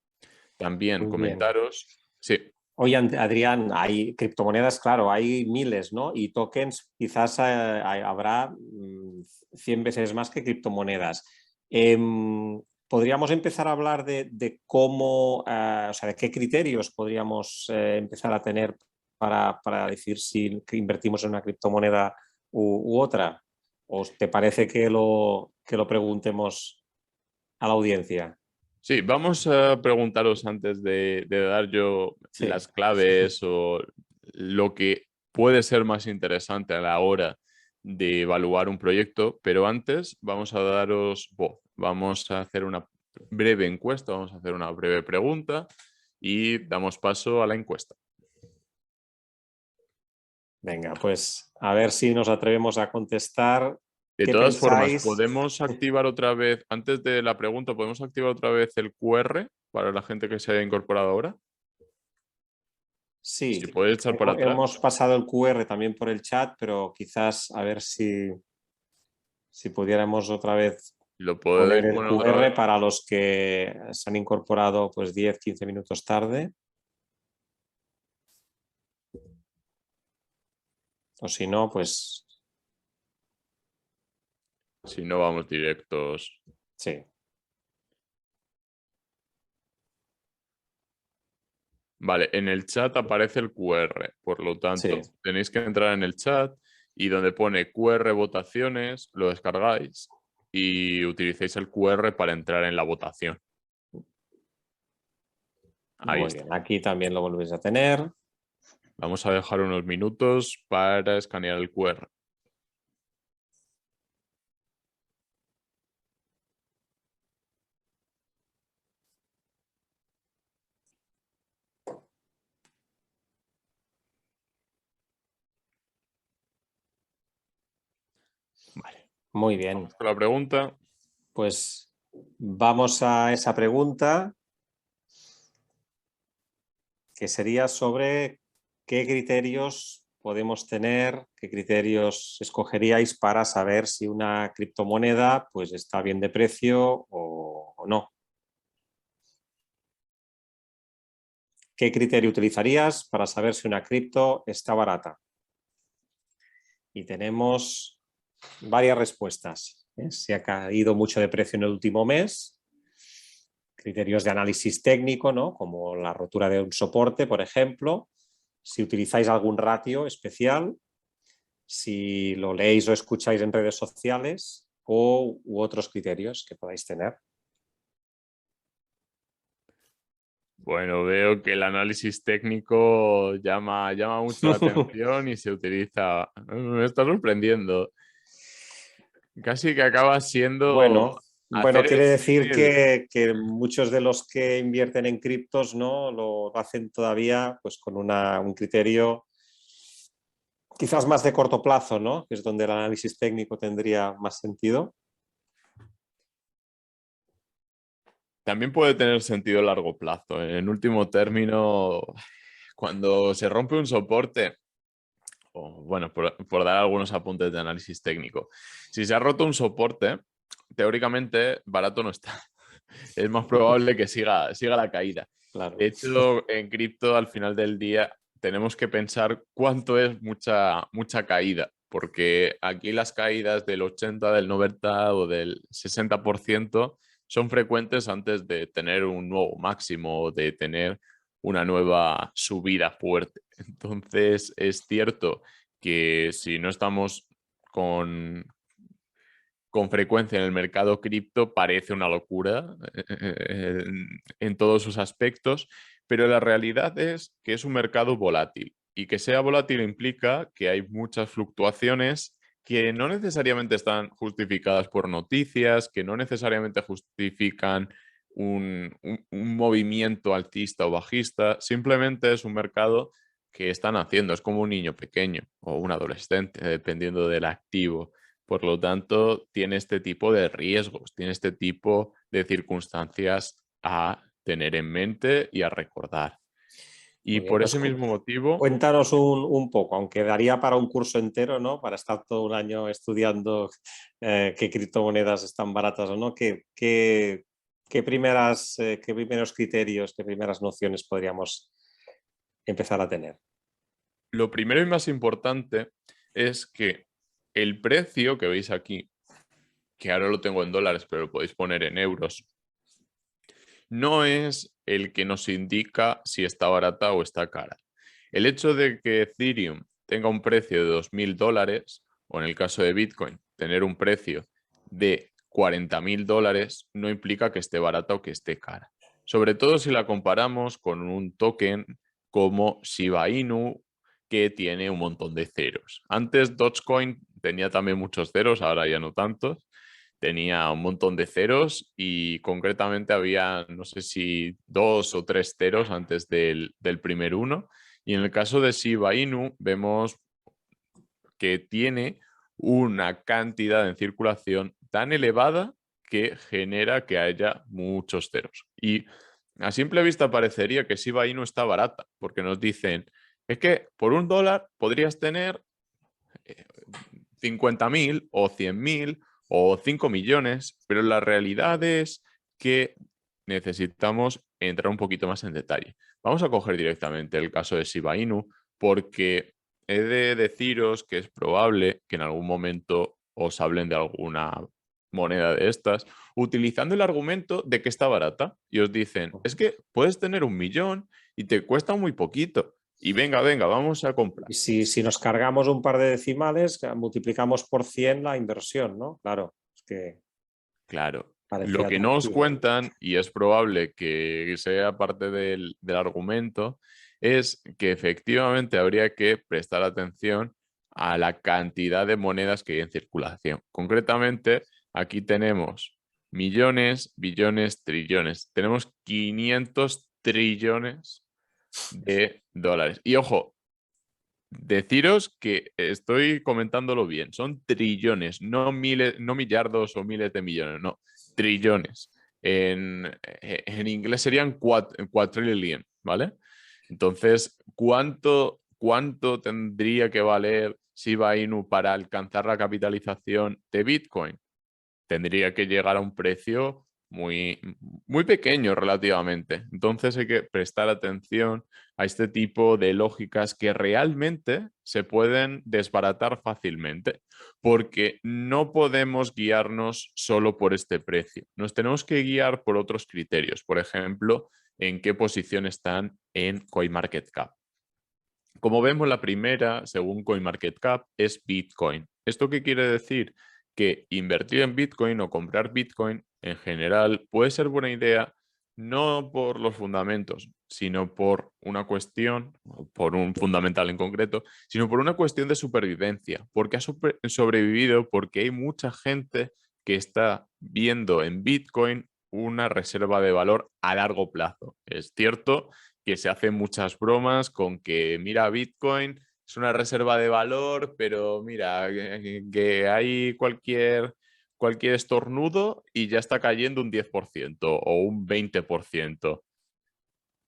También Muy bien. comentaros, sí, Oye, Adrián, hay criptomonedas, claro, hay miles, ¿no? Y tokens quizás habrá 100 veces más que criptomonedas. ¿Podríamos empezar a hablar de cómo, o sea, de qué criterios podríamos empezar a tener para decir si invertimos en una criptomoneda u otra? ¿O te parece que lo preguntemos a la audiencia? sí, vamos a preguntaros antes de dar yo Sí. las claves o lo que puede ser más interesante a la hora de evaluar un proyecto, pero antes vamos a daros voz. Vamos a hacer una breve encuesta, vamos a hacer una breve pregunta y damos paso a la encuesta. Venga, pues a ver si nos atrevemos a contestar. De ¿Qué todas formas, pensáis? podemos activar otra vez, antes de la pregunta, ¿podemos activar otra vez el QR para la gente que se haya incorporado ahora? Si Sí, puede echar para atrás, hemos pasado el QR también por el chat, pero quizás a ver si pudiéramos otra vez lo poner podéis el poner otra vez. QR para los que se han incorporado pues 10, 15 minutos tarde. O si no, pues Si no, vamos directos. sí. Vale, en el chat aparece el QR, por lo Sí, tanto, tenéis que entrar en el chat y donde pone QR votaciones, lo descargáis y utilicéis el QR para entrar en la votación. Ahí muy está. bien. Aquí también lo volvéis a tener. Vamos a dejar unos minutos para escanear el QR. Vale, Muy bien. vamos con la pregunta. Pues vamos a esa pregunta, que sería sobre qué criterios podemos tener, qué criterios escogeríais para saber si una criptomoneda pues, está bien de precio no. ¿Qué criterio utilizarías para saber si una cripto está barata? Y tenemos varias respuestas. Si ha caído mucho de precio en el último mes, criterios de análisis técnico, ¿no? Como la rotura de un soporte, por ejemplo, si utilizáis algún ratio especial, si lo leéis o escucháis en redes sociales u otros criterios que podáis tener. Bueno, veo que el análisis técnico llama mucho la atención y se utiliza. Me está sorprendiendo. Casi que acaba siendo Bueno, hacer el quiere decir símil. que muchos de los que invierten en criptos, ¿no? Lo hacen todavía pues, con un criterio quizás más de corto plazo, ¿no? Que es donde el análisis técnico tendría más sentido. También puede tener sentido a largo plazo. En último término, cuando se rompe un soporte, o bueno, por dar algunos apuntes de análisis técnico, si se ha roto un soporte, teóricamente barato no está. Es más probable que siga la caída. Claro. De hecho, en cripto al final del día tenemos que pensar cuánto es mucha caída, porque aquí las caídas del 80, del 90 o del 60% son frecuentes antes de tener un nuevo máximo o de tener una nueva subida fuerte. Entonces, es cierto que si no estamos con frecuencia en el mercado cripto, parece una locura en todos sus aspectos, pero la realidad es que es un mercado volátil y que sea volátil implica que hay muchas fluctuaciones que no necesariamente están justificadas por noticias, que no necesariamente justifican un movimiento alcista o bajista, simplemente es un mercado que están haciendo, es como un niño pequeño o un adolescente, dependiendo del activo. Por lo tanto, tiene este tipo de riesgos, tiene este tipo de circunstancias a tener en mente y a recordar. Y Muy bien, por pues ese mismo motivo, cuéntanos un poco, aunque daría para un curso entero, ¿no? Para estar todo un año estudiando qué criptomonedas están baratas o no, qué primeros criterios, qué primeras nociones podríamos empezar a tener. lo primero y más importante es que el precio que veis aquí, que ahora lo tengo en dólares, pero lo podéis poner en euros, no es el que nos indica si está barata o está cara. El hecho de que Ethereum tenga un precio de $2.000, o en el caso de Bitcoin, tener un precio de $40.000, no implica que esté barata o que esté cara. Sobre todo si la comparamos con un token como Shiba Inu, que tiene un montón de ceros. Antes Dogecoin tenía también muchos ceros, ahora ya no tantos. Tenía un montón de ceros y concretamente había, no sé si 2 o 3 ceros antes del primer uno. Y en el caso de Shiba Inu vemos que tiene una cantidad en circulación tan elevada que genera que haya muchos ceros. Y a simple vista parecería que Shiba Inu está barata, porque nos dicen, es que por $1 podrías tener 50.000 o 100.000 o 5 millones, pero la realidad es que necesitamos entrar un poquito más en detalle. Vamos a coger directamente el caso de Shiba Inu porque he de deciros que es probable que en algún momento os hablen de alguna moneda de estas utilizando el argumento de que está barata y os dicen, es que puedes tener 1 millón y te cuesta muy poquito y venga, vamos a comprar. Y si nos cargamos un par de decimales, multiplicamos por 100 la inversión, ¿no? Claro, es que Claro, lo parecía que no os atractivo. cuentan, y es probable que sea parte del argumento, es que efectivamente habría que prestar atención a la cantidad de monedas que hay en circulación. Concretamente, aquí tenemos millones, billones, trillones. Tenemos 500 trillones de dólares. Y ojo, deciros que estoy comentándolo bien, son trillones, no miles, no millardos o miles de millones, no, trillones. En inglés serían quadrillion, ¿vale? Entonces, ¿cuánto tendría que valer Shiba Inu para alcanzar la capitalización de Bitcoin? Tendría que llegar a un precio muy, muy pequeño relativamente. Entonces hay que prestar atención a este tipo de lógicas que realmente se pueden desbaratar fácilmente, porque no podemos guiarnos solo por este precio. Nos tenemos que guiar por otros criterios. Por ejemplo, en qué posición están en CoinMarketCap. Como vemos, la primera, según CoinMarketCap, es Bitcoin. ¿Esto qué quiere decir? Que invertir en Bitcoin o comprar Bitcoin en general puede ser buena idea, no por los fundamentos, sino por una cuestión, por un fundamental en concreto, sino por una cuestión de supervivencia, porque ha sobrevivido, porque hay mucha gente que está viendo en Bitcoin una reserva de valor a largo plazo. Es cierto que se hacen muchas bromas con que, mira, Bitcoin es una reserva de valor, pero mira, que hay cualquier estornudo y ya está cayendo un 10% o un 20%.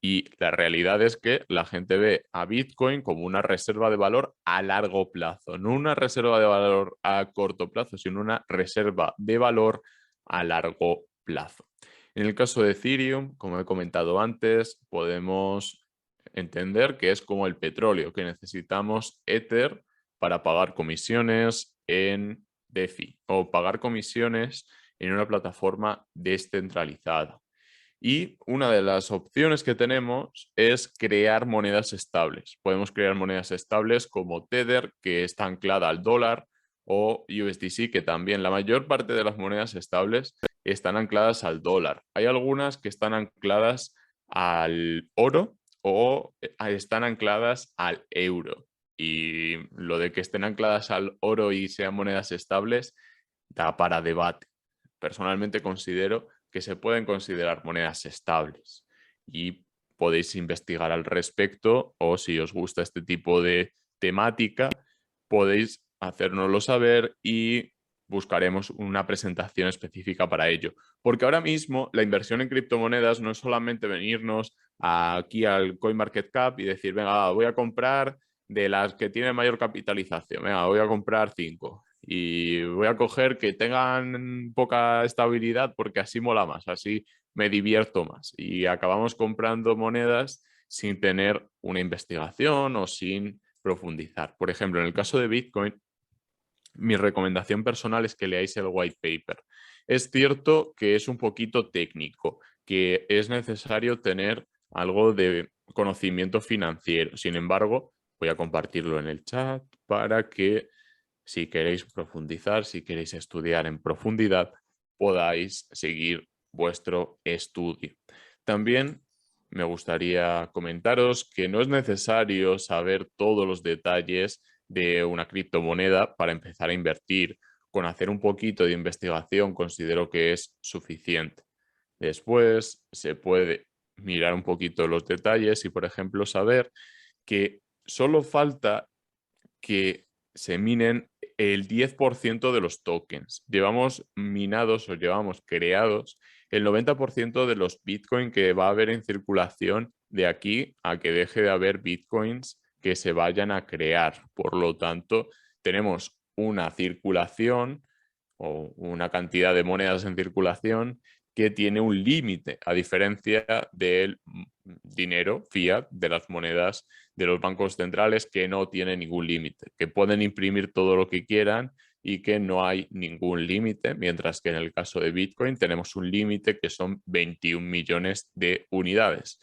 Y la realidad es que la gente ve a Bitcoin como una reserva de valor a largo plazo, no una reserva de valor a corto plazo, sino una reserva de valor a largo plazo. En el caso de Ethereum, como he comentado antes, podemos entender que es como el petróleo, que necesitamos Ether para pagar comisiones en DeFi o pagar comisiones en una plataforma descentralizada. Y una de las opciones que tenemos es crear monedas estables. Podemos crear monedas estables como Tether, que está anclada al dólar, o USDC, que también la mayor parte de las monedas estables están ancladas al dólar. Hay algunas que están ancladas al oro o están ancladas al euro. Y lo de que estén ancladas al oro y sean monedas estables da para debate. Personalmente considero que se pueden considerar monedas estables y podéis investigar al respecto, o si os gusta este tipo de temática, podéis hacérnoslo saber y buscaremos una presentación específica para ello. Porque ahora mismo la inversión en criptomonedas no es solamente venirnos aquí al CoinMarketCap y decir, venga, voy a comprar de las que tienen mayor capitalización, venga, voy a comprar 5 y voy a coger que tengan poca estabilidad porque así mola más, así me divierto más. Y acabamos comprando monedas sin tener una investigación o sin profundizar. Por ejemplo, en el caso de Bitcoin, mi recomendación personal es que leáis el white paper. Es cierto que es un poquito técnico, que es necesario tener algo de conocimiento financiero. Sin embargo, voy a compartirlo en el chat para que si queréis profundizar, si queréis estudiar en profundidad, podáis seguir vuestro estudio. También me gustaría comentaros que no es necesario saber todos los detalles de una criptomoneda para empezar a invertir. Con hacer un poquito de investigación considero que es suficiente. Después se puede mirar un poquito los detalles y, por ejemplo, saber que solo falta que se minen el 10% de los tokens. Llevamos minados o llevamos creados el 90% de los Bitcoin que va a haber en circulación de aquí a que deje de haber Bitcoins que se vayan a crear. Por lo tanto, tenemos una circulación o una cantidad de monedas en circulación que tiene un límite, a diferencia del dinero fiat, de las monedas de los bancos centrales, que no tiene ningún límite, que pueden imprimir todo lo que quieran y que no hay ningún límite, mientras que en el caso de Bitcoin tenemos un límite que son 21 millones de unidades.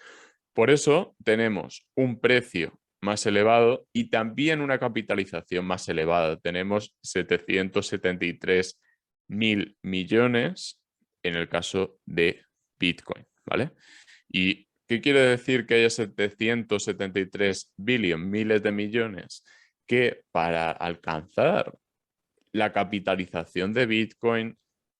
Por eso tenemos un precio más elevado y también una capitalización más elevada. Tenemos 773.000 millones en el caso de Bitcoin, ¿vale? ¿Y qué quiere decir que haya 773 billion, miles de millones? Que para alcanzar la capitalización de Bitcoin,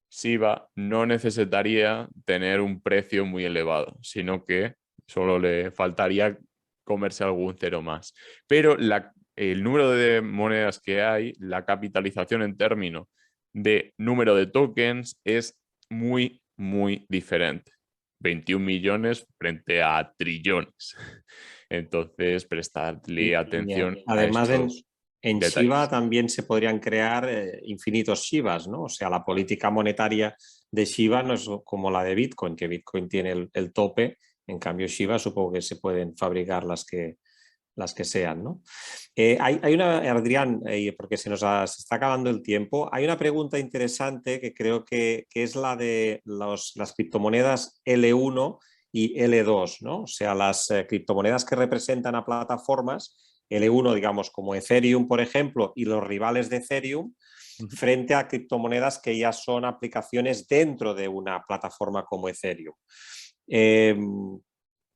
SIBA no necesitaría tener un precio muy elevado, sino que solo le faltaría comerse algún cero más. Pero el número de monedas que hay, la capitalización en términos de número de tokens es muy, muy diferente. 21 millones frente a trillones. Entonces, prestadle atención a Además, estos. En Shiba detalles. también se podrían crear infinitos Shibas, ¿no? O sea, la política monetaria de Shiba no es como la de Bitcoin, que Bitcoin tiene el tope, en cambio Shiba supongo que se pueden fabricar las que sean, ¿no? Hay una, Adrián, porque se está acabando el tiempo, hay una pregunta interesante que creo que es la de las criptomonedas L1 y L2, ¿no? O sea, las criptomonedas que representan a plataformas, L1, digamos, como Ethereum, por ejemplo, y los rivales de Ethereum, Ujú. frente a criptomonedas que ya son aplicaciones dentro de una plataforma como Ethereum. Eh,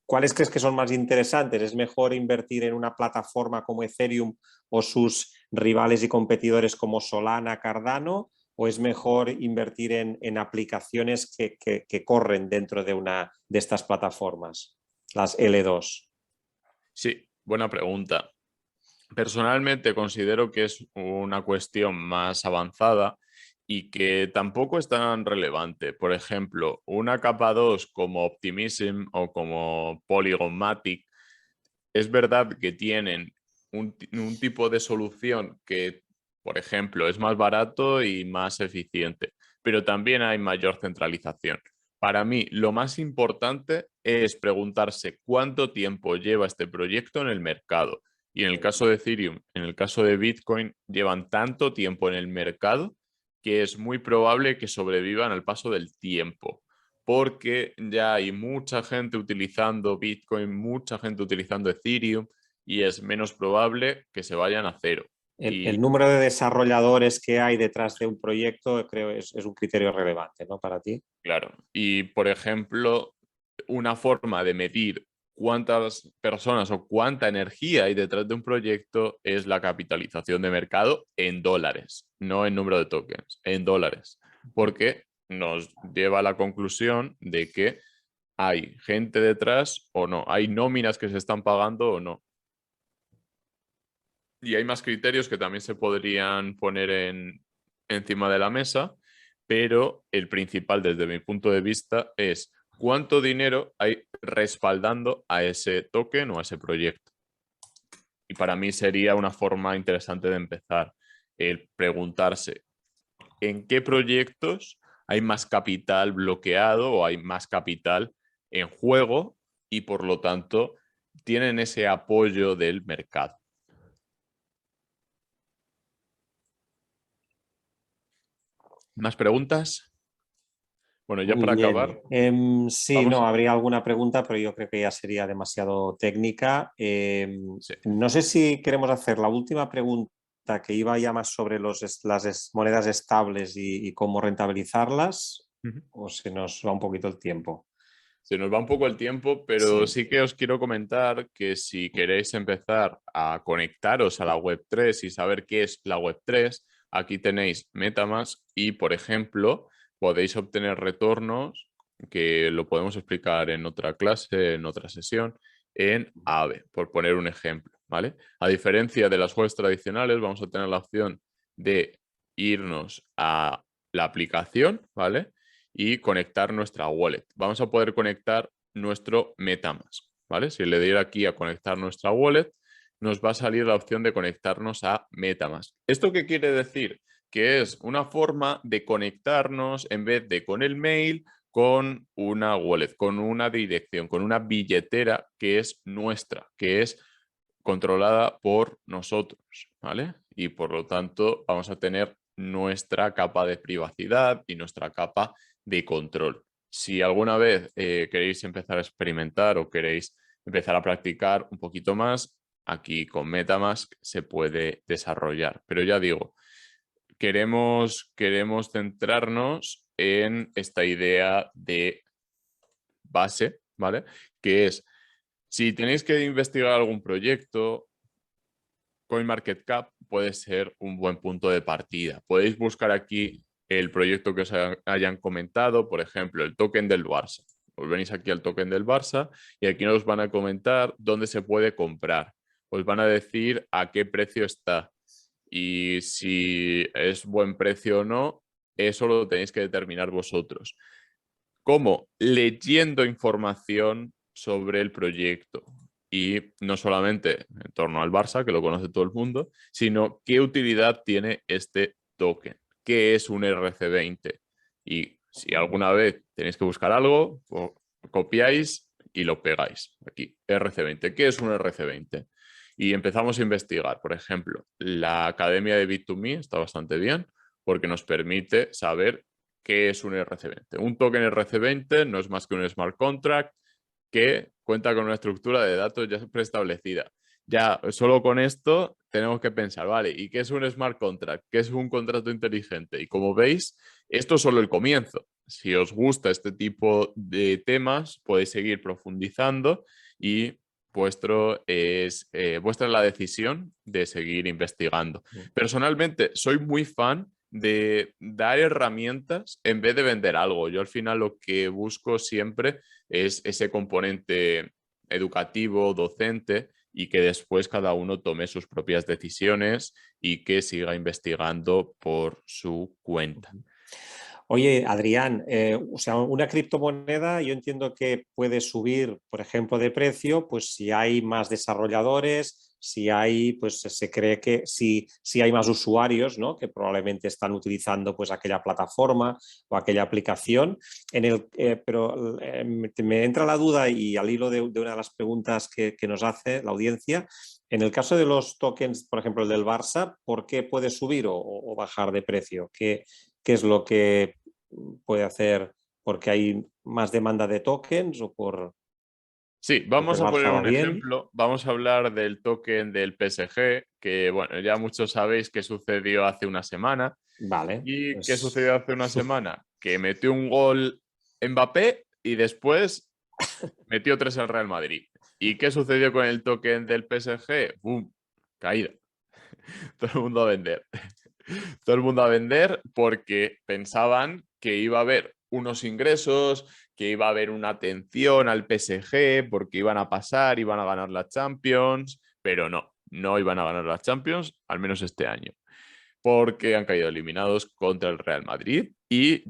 ¿Cuáles crees que son más interesantes? ¿Es mejor invertir en una plataforma como Ethereum o sus rivales y competidores como Solana, Cardano? ¿O es mejor invertir en aplicaciones que corren dentro de estas plataformas, las L2? Sí, buena pregunta. Personalmente considero que es una cuestión más avanzada y que tampoco es tan relevante. Por ejemplo, una capa 2 como Optimism o como Polygon Matic, es verdad que tienen un tipo de solución que, por ejemplo, es más barato y más eficiente, pero también hay mayor centralización. Para mí, lo más importante es preguntarse cuánto tiempo lleva este proyecto en el mercado. Y en el caso de Ethereum, en el caso de Bitcoin, llevan tanto tiempo en el mercado que es muy probable que sobrevivan al paso del tiempo, porque ya hay mucha gente utilizando Bitcoin, mucha gente utilizando Ethereum y es menos probable que se vayan a cero. El Y número de desarrolladores que hay detrás de un proyecto creo es un criterio relevante, ¿no? Para ti. claro, y por ejemplo, una forma de medir cuántas personas o cuánta energía hay detrás de un proyecto es la capitalización de mercado en dólares, no en número de tokens, en dólares, porque nos lleva a la conclusión de que hay gente detrás o no, hay nóminas que se están pagando o no. Y hay más criterios que también se podrían poner encima de la mesa, pero el principal desde mi punto de vista es cuánto dinero hay respaldando a ese token o a ese proyecto. Y para mí sería una forma interesante de empezar, el preguntarse en qué proyectos hay más capital bloqueado o hay más capital en juego y por lo tanto tienen ese apoyo del mercado. ¿Más preguntas? Bueno, ya Muy para bien. acabar, Sí, vamos. no, habría alguna pregunta, pero yo creo que ya sería demasiado técnica. Sí. No sé si queremos hacer la última pregunta que iba ya más sobre monedas estables y cómo rentabilizarlas, Ujú. o se nos va un poquito el tiempo. Se nos va un poco el tiempo, pero Sí. sí que os quiero comentar que si queréis empezar a conectaros a la Web3 y saber qué es la Web3, aquí tenéis MetaMask y, por ejemplo, podéis obtener retornos, que lo podemos explicar en otra clase, en otra sesión, en Aave, por poner un ejemplo, ¿vale? A diferencia de las webs tradicionales, vamos a tener la opción de irnos a la aplicación, ¿vale? Y conectar nuestra wallet. Vamos a poder conectar nuestro MetaMask, ¿vale? Si le diera aquí a conectar nuestra wallet, nos va a salir la opción de conectarnos a MetaMask. ¿Esto qué quiere decir? Que es una forma de conectarnos en vez de con el mail, con una wallet, con una dirección, con una billetera que es nuestra, que es controlada por nosotros, ¿vale? Y por lo tanto vamos a tener nuestra capa de privacidad y nuestra capa de control. Si alguna vez queréis empezar a experimentar o queréis empezar a practicar un poquito más, aquí con MetaMask se puede desarrollar. Pero ya digo, queremos centrarnos en esta idea de base, ¿vale? Que es, si tenéis que investigar algún proyecto, CoinMarketCap puede ser un buen punto de partida. Podéis buscar aquí el proyecto que os hayan comentado, por ejemplo, el token del Barça. Os venís aquí al token del Barça y aquí nos van a comentar dónde se puede comprar. Os van a decir a qué precio está y si es buen precio o no, eso lo tenéis que determinar vosotros. ¿Cómo? Leyendo información sobre el proyecto. Y no solamente en torno al Barça, que lo conoce todo el mundo, sino qué utilidad tiene este token, qué es un RC20. Y si alguna vez tenéis que buscar algo, copiáis y lo pegáis aquí, RC20. ¿Qué es un RC20? Y empezamos a investigar. Por ejemplo, la academia de Bit2Me está bastante bien porque nos permite saber qué es un RC20. Un token RC20 no es más que un smart contract que cuenta con una estructura de datos ya preestablecida. Ya solo con esto tenemos que pensar, vale, ¿y qué es un smart contract? ¿Qué es un contrato inteligente? Y como veis, esto es solo el comienzo. Si os gusta este tipo de temas, podéis seguir profundizando y vuestra es la decisión de seguir investigando. Personalmente, soy muy fan de dar herramientas en vez de vender algo. Yo al final lo que busco siempre es ese componente educativo, docente, y que después cada uno tome sus propias decisiones y que siga investigando por su cuenta. Oye, Adrián, o sea, una criptomoneda yo entiendo que puede subir, por ejemplo, de precio, pues si hay más desarrolladores, si hay, pues se cree que si hay más usuarios, ¿no? Que probablemente están utilizando pues aquella plataforma o aquella aplicación. Pero me entra la duda y al hilo de una de las preguntas que nos hace la audiencia, en el caso de los tokens, por ejemplo, el del Barça, ¿por qué puede subir o bajar de precio? ¿Qué es lo que puede hacer porque hay más demanda de tokens o Sí, porque vamos el a Barça poner va un bien? ejemplo. Vamos a hablar del token del PSG, que bueno, ya muchos sabéis qué sucedió hace una semana. Vale, ¿Y qué pues sucedió hace una semana? Que metió un gol Mbappé y después metió tres el Real Madrid. ¿Y qué sucedió con el token del PSG? ¡Bum! Caída. Todo el mundo a vender. Todo el mundo a vender porque pensaban que iba a haber unos ingresos, que iba a haber una atención al PSG, porque iban a pasar, iban a ganar la Champions, pero no iban a ganar la Champions, al menos este año, porque han caído eliminados contra el Real Madrid y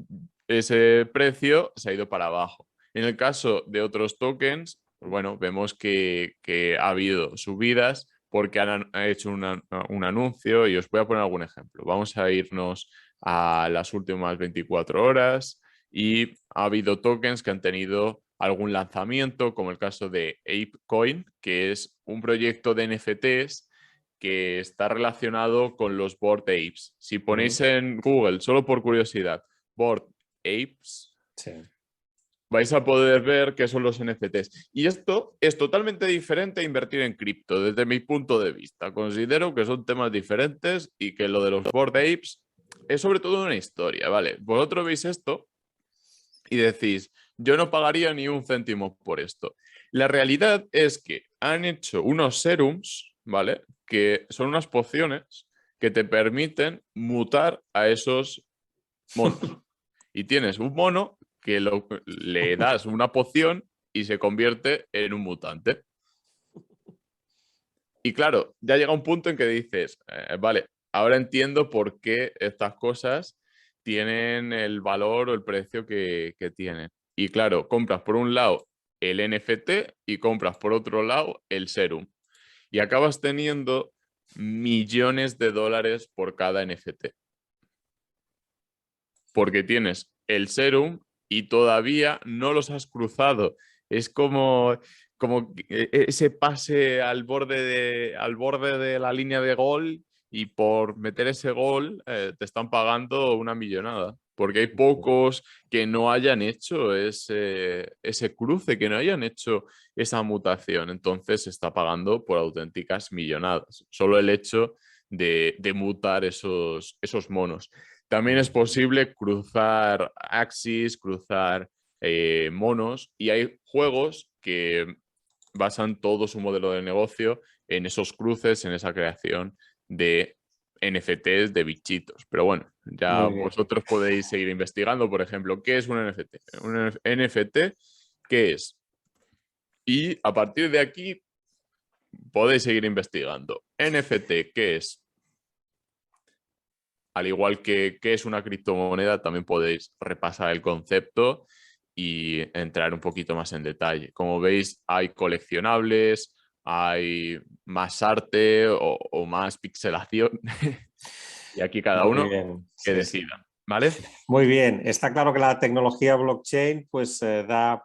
ese precio se ha ido para abajo. En el caso de otros tokens, pues bueno, vemos que ha habido subidas porque han hecho un anuncio y os voy a poner algún ejemplo. Vamos a irnos a las últimas 24 horas y ha habido tokens que han tenido algún lanzamiento, como el caso de ApeCoin, que es un proyecto de NFTs que está relacionado con los Bored Apes. Si ponéis en Google, solo por curiosidad, Bored Apes, sí. vais a poder ver qué son los NFTs. Y esto es totalmente diferente a invertir en cripto, desde mi punto de vista. Considero que son temas diferentes y que lo de los Bored Apes es sobre todo una historia, ¿vale? Vosotros veis esto y decís, yo no pagaría ni un céntimo por esto. La realidad es que han hecho unos serums, ¿vale? Que son unas pociones que te permiten mutar a esos monos. Y tienes un mono que le das una poción y se convierte en un mutante. Y claro, ya llega un punto en que dices, vale, ahora entiendo por qué estas cosas tienen el valor o el precio que tienen. Y claro, compras por un lado el NFT y compras por otro lado el serum. Y acabas teniendo millones de dólares por cada NFT. Porque tienes el serum y todavía no los has cruzado. Es como ese pase al borde de la línea de gol y por meter ese gol te están pagando una millonada. Porque hay pocos que no hayan hecho ese cruce, que no hayan hecho esa mutación. Entonces se está pagando por auténticas millonadas. Solo el hecho de mutar esos monos. También es posible cruzar Axis, cruzar monos, y hay juegos que basan todo su modelo de negocio en esos cruces, en esa creación de NFTs de bichitos. Pero bueno, ya Muy bien. vosotros podéis seguir investigando, por ejemplo, ¿qué es un NFT? Un NFT, ¿qué es? Y a partir de aquí podéis seguir investigando. NFT, ¿qué es? Al igual que es una criptomoneda, también podéis repasar el concepto y entrar un poquito más en detalle. Como veis, hay coleccionables, hay más arte o más pixelación. Y aquí cada Muy uno bien, que sí, sí. decida, ¿vale? Muy bien, está claro que la tecnología blockchain pues da,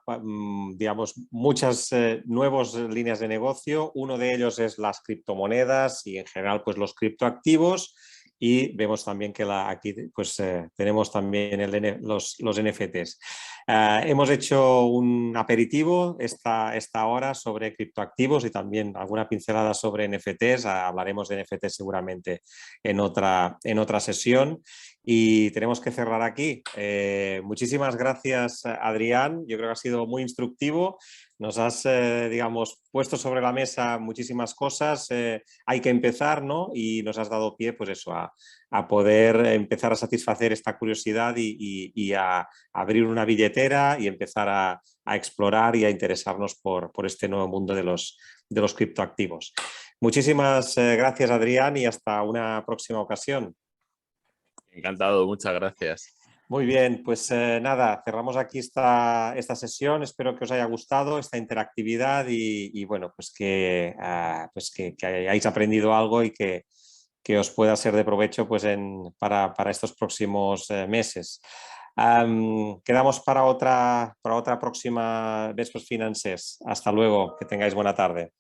digamos, muchas nuevas líneas de negocio. Uno de ellos es las criptomonedas y en general pues los criptoactivos, y vemos también que aquí pues tenemos también los NFTs. Hemos hecho un aperitivo esta hora sobre criptoactivos y también alguna pincelada sobre NFTs. Hablaremos de NFTs seguramente en otra sesión. Y tenemos que cerrar aquí. Muchísimas gracias, Adrián. Yo creo que ha sido muy instructivo. Nos has, digamos, puesto sobre la mesa muchísimas cosas. Hay que empezar, ¿no? Y nos has dado pie, pues eso, a poder empezar a satisfacer esta curiosidad y a abrir una billetera y empezar a explorar y a interesarnos por este nuevo mundo de los criptoactivos. Muchísimas gracias, Adrián, y hasta una próxima ocasión. Encantado, muchas gracias. Muy bien, pues nada, cerramos aquí esta sesión. Espero que os haya gustado esta interactividad y bueno, pues que hayáis aprendido algo y que os pueda ser de provecho pues para estos próximos meses. Quedamos para otra próxima Vespres Financers. Hasta luego, que tengáis buena tarde.